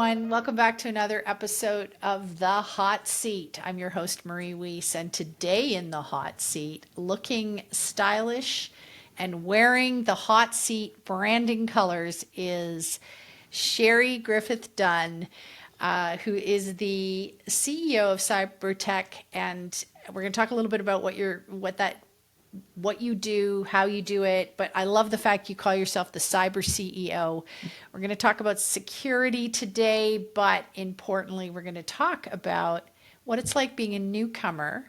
everyone. Welcome back to another episode of The Hot Seat. I'm your host, Marie Wiese, and today in the hot seat, looking stylish and wearing the hot seat branding colors, is Cherie Griffith-Dunn, who is the CEO of Cyproteck, and we're going to talk a little bit about what you do, how you do it, but I love the fact you call yourself the cyber CEO. We're going to talk about security today, but importantly, we're going to talk about what it's like being a newcomer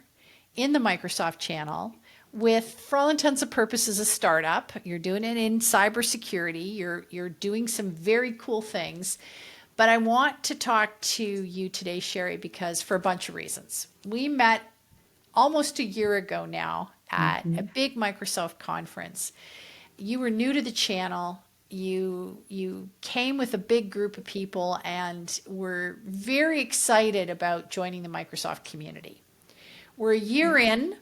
in the Microsoft channel with, for all intents and purposes, a startup. You're doing it in cybersecurity. You're doing some very cool things. But I want to talk to you today, Cherie, because for a bunch of reasons. We met almost a year ago now at a big Microsoft conference. You were new to the channel. You came with a big group of people and were very excited about joining the Microsoft community. We're a year in,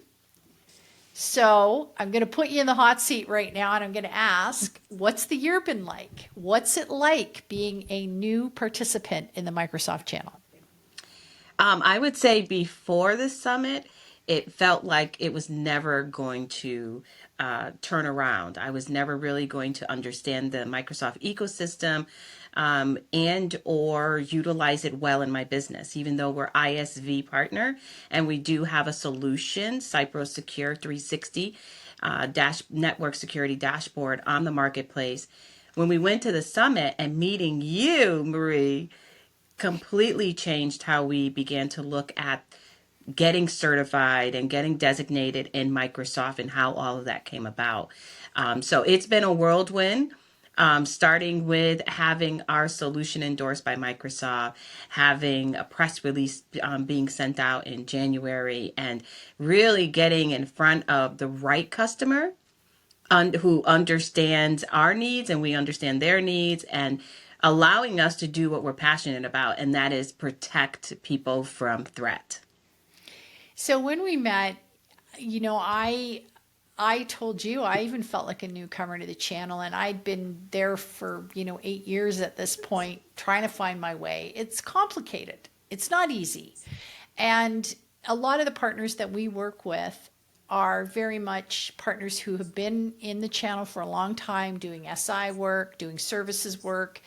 so I'm going to put you in the hot seat right now and I'm going to ask, what's the year been like? What's it like being a new participant in the Microsoft channel? I would say before the summit, it felt like it was never going to turn around. I was never really going to understand the Microsoft ecosystem and or utilize it well in my business, even though we're ISV partner and we do have a solution, CyproSecure 360 network security dashboard on the marketplace. When we went to the summit and meeting you, Marie, completely changed how we began to look at getting certified and getting designated in Microsoft and how all of that came about. So it's been a whirlwind. Starting with having our solution endorsed by Microsoft, having a press release being sent out in January, and really getting in front of the right customer who understands our needs and we understand their needs, and allowing us to do what we're passionate about, and that is protect people from threat. So when we met, I told you I even felt like a newcomer to the channel, and I'd been there for 8 years at this point, trying to find my way. It's complicated. It's not easy, and a lot of the partners that we work with are very much partners who have been in the channel for a long time, doing SI work, doing services work,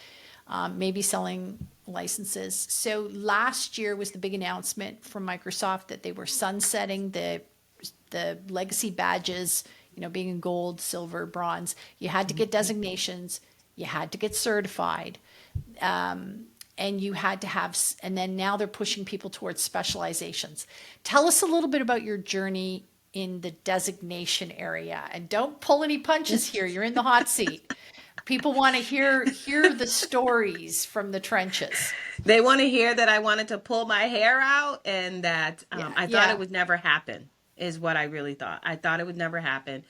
maybe selling licenses. So last year was the big announcement from Microsoft that they were sunsetting the legacy badges, being in gold, silver, bronze. You had to get designations, you had to get certified, and you had to have, and then now they're pushing people towards specializations. Tell us a little bit about your journey in the designation area, and don't pull any punches here. You're in the hot seat. People want to hear the stories from the trenches. They want to hear that I wanted to pull my hair out and that I thought Yeah. it would never happen, is what I really thought. I thought it would never happen.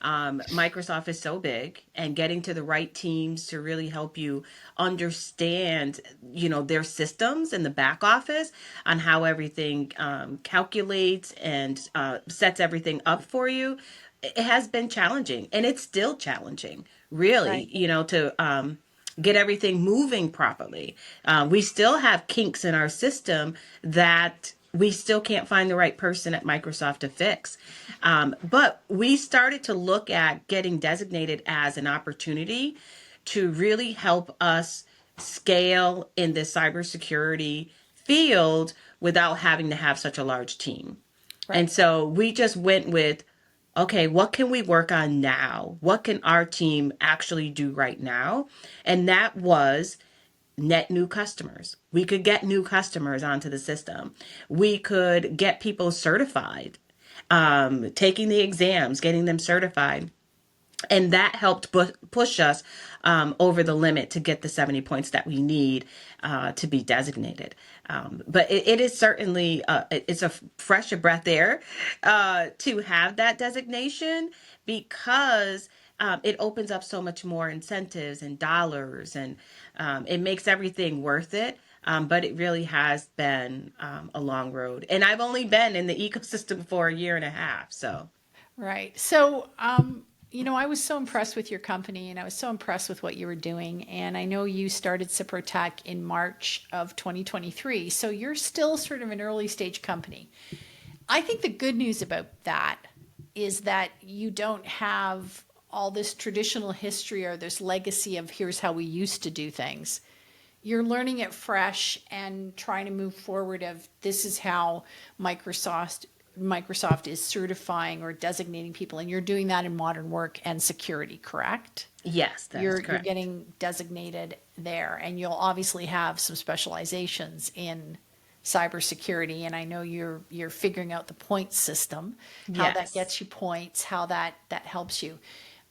Microsoft is so big, and getting to the right teams to really help you understand, their systems in the back office on how everything calculates and sets everything up for you. It has been challenging, and it's still challenging, really, Right. to get everything moving properly. We still have kinks in our system that we still can't find the right person at Microsoft to fix. But we started to look at getting designated as an opportunity to really help us scale in the cybersecurity field without having to have such a large team. And Right. so we just went with, okay, what can we work on now? What can our team actually do right now? And that was net new customers. We could get new customers onto the system. We could get people certified, taking the exams, getting them certified. And that helped push us over the limit to get the 70 points that we need to be designated. But it is certainly, it's a fresh of breath air to have that designation, because it opens up so much more incentives and dollars, and it makes everything worth it. But it really has been a long road. And I've only been in the ecosystem for a year and a half. So. Right. So I was so impressed with your company and I was so impressed with what you were doing. And I know you started Cyproteck in March of 2023. So you're still sort of an early stage company. I think the good news about that is that you don't have all this traditional history or this legacy of here's how we used to do things. You're learning it fresh and trying to move forward of this is how Microsoft is certifying or designating people, and you're doing that in modern work and security, correct? Yes, that is You're correct. getting designated there, and you'll obviously have some specializations in cybersecurity. And I know you're figuring out the point system, how that Yes. gets you points, how that helps you.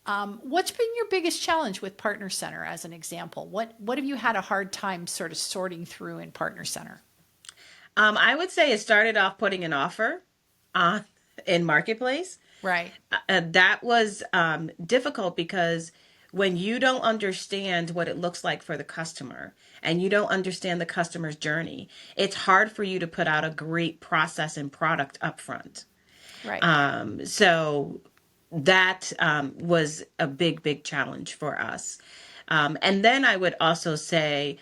What's been your biggest challenge with Partner Center, as an example? What have you had a hard time sort of sorting through in Partner Center? I would say it started off putting an offer on in Marketplace. Right, That was difficult because when you don't understand what it looks like for the customer and you don't understand the customer's journey, it's hard for you to put out a great process and product upfront. right, So that was a big challenge for us. And then I would also say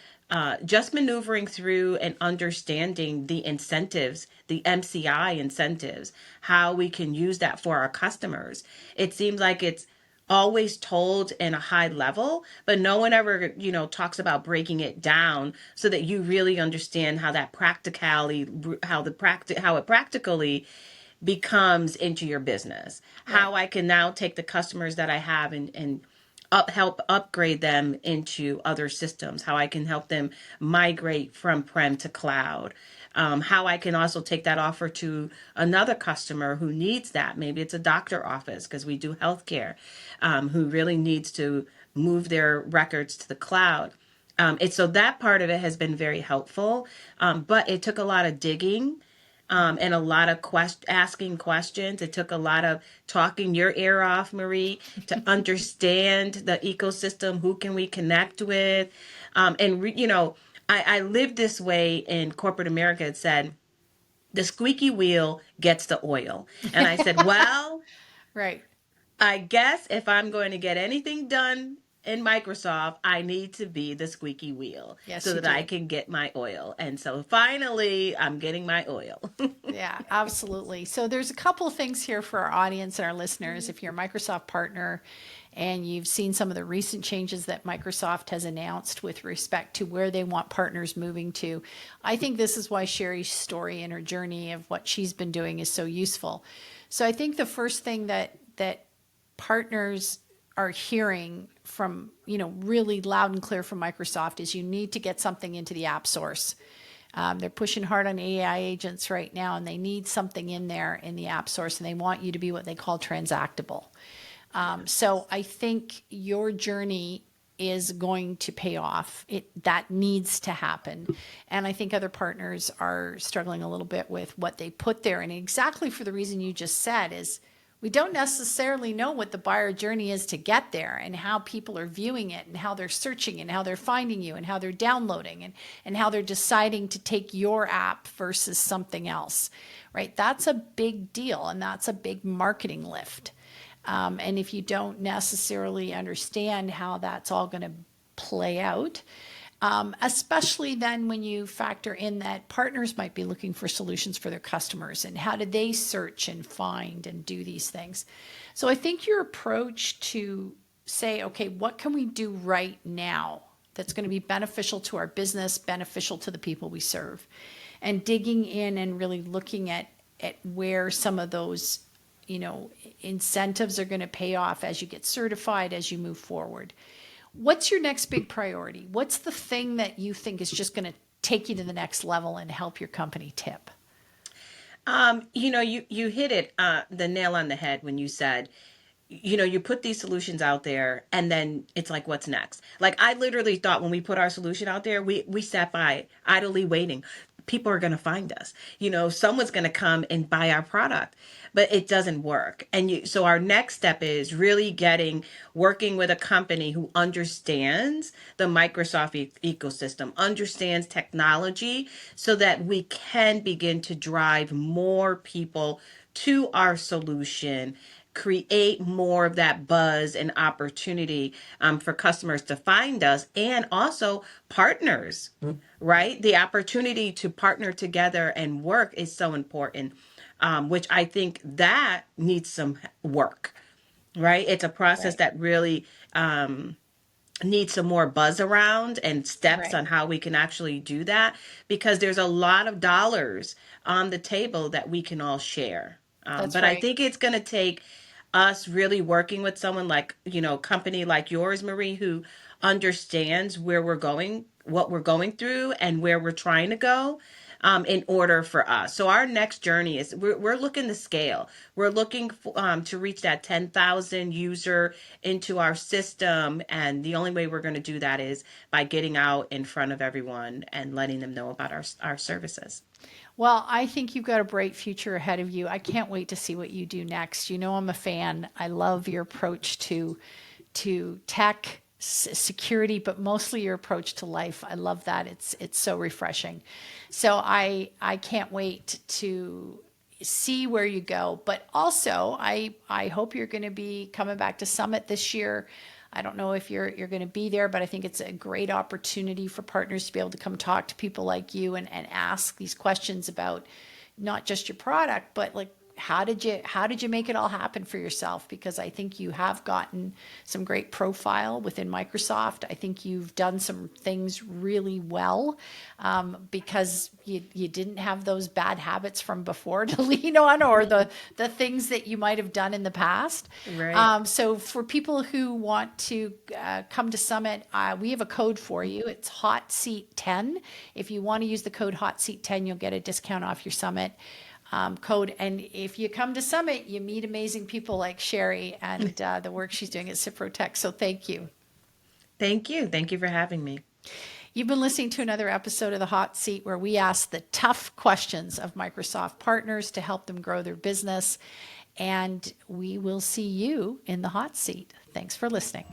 just maneuvering through and understanding the incentives, the MCI incentives, how we can use that for our customers. It seems like it's always told in a high level, but no one ever, talks about breaking it down so that you really understand how that practicality, how it practically becomes into your business. right. How I can now take the customers that I have and help upgrade them into other systems. How I can help them migrate from prem to cloud. How I can also take that offer to another customer who needs that. Maybe it's a doctor office because we do healthcare, who really needs to move their records to the cloud. So that part of it has been very helpful, but it took a lot of digging and a lot of asking questions. It took a lot of talking your ear off, Marie, to understand the ecosystem. Who can we connect with? I lived this way in corporate America. It said, the squeaky wheel gets the oil. And I said, well, Right. I guess if I'm going to get anything done in Microsoft, I need to be the squeaky wheel Yes, so you that I do. can get my oil. And so finally, I'm getting my oil. Yeah, absolutely. So there's a couple of things here for our audience and our listeners. If you're a Microsoft partner and you've seen some of the recent changes that Microsoft has announced with respect to where they want partners moving to, I think this is why Cherie's story and her journey of what she's been doing is so useful. So I think the first thing that partners are hearing from, really loud and clear from Microsoft is you need to get something into the app source. They're pushing hard on AI agents right now, and they need something in there in the app source, and they want you to be what they call transactable. So I think your journey is going to pay off. That needs to happen. And I think other partners are struggling a little bit with what they put there. And exactly for the reason you just said is we don't necessarily know what the buyer journey is to get there and how people are viewing it and how they're searching and how they're finding you and how they're downloading and how they're deciding to take your app versus something else, right? That's a big deal and that's a big marketing lift. And if you don't necessarily understand how that's all going to play out, especially then when you factor in that partners might be looking for solutions for their customers and how do they search and find and do these things. So I think your approach to say, okay, what can we do right now that's going to be beneficial to our business, beneficial to the people we serve, and digging in and really looking at where some of those incentives are going to pay off as you get certified, as you move forward. What's your next big priority? What's the thing that you think is just going to take you to the next level and help your company tip? You hit it the nail on the head when you said, you put these solutions out there and then it's like, what's next? Like I literally thought when we put our solution out there, we sat by idly waiting. People are going to find us. Someone's going to come and buy our product, but it doesn't work. So our next step is really working with a company who understands the Microsoft ecosystem, understands technology so that we can begin to drive more people to our solution create more of that buzz and opportunity for customers to find us, and also partners, right? The opportunity to partner together and work is so important, which I think that needs some work, right? It's a process Right. that really need some more buzz around and steps Right. on how we can actually do that, because there's a lot of dollars on the table that we can all share. That's But I right. think it's going to take us really working with someone like, company like yours, Marie, who understands where we're going, what we're going through, and where we're trying to go, in order for us. So our next journey is we're looking to scale. We're looking to reach that 10,000 user into our system. And the only way we're going to do that is by getting out in front of everyone and letting them know about our services. Well, I think you've got a bright future ahead of you. I can't wait to see what you do next. You know, I'm a fan. I love your approach to tech, security, but mostly your approach to life. I love that. It's so refreshing. So I can't wait to see where you go. But also, I hope you're going to be coming back to Summit this year. I don't know if you're going to be there, but I think it's a great opportunity for partners to be able to come talk to people like you and ask these questions about not just your product, but like how did you make it all happen for yourself? Because I think you have gotten some great profile within Microsoft. I think you've done some things really well, because you didn't have those bad habits from before to lean on, or the things that you might have done in the past. Right. So for people who want to come to Summit, we have a code for you. It's Hot Seat 10. If you want to use the code Hot Seat 10, you'll get a discount off your Summit code. And if you come to Summit, you meet amazing people like Cherie and the work she's doing at Cyproteck. So thank you. Thank you. Thank you for having me. You've been listening to another episode of The Hot Seat, where we ask the tough questions of Microsoft partners to help them grow their business. And we will see you in the hot seat. Thanks for listening.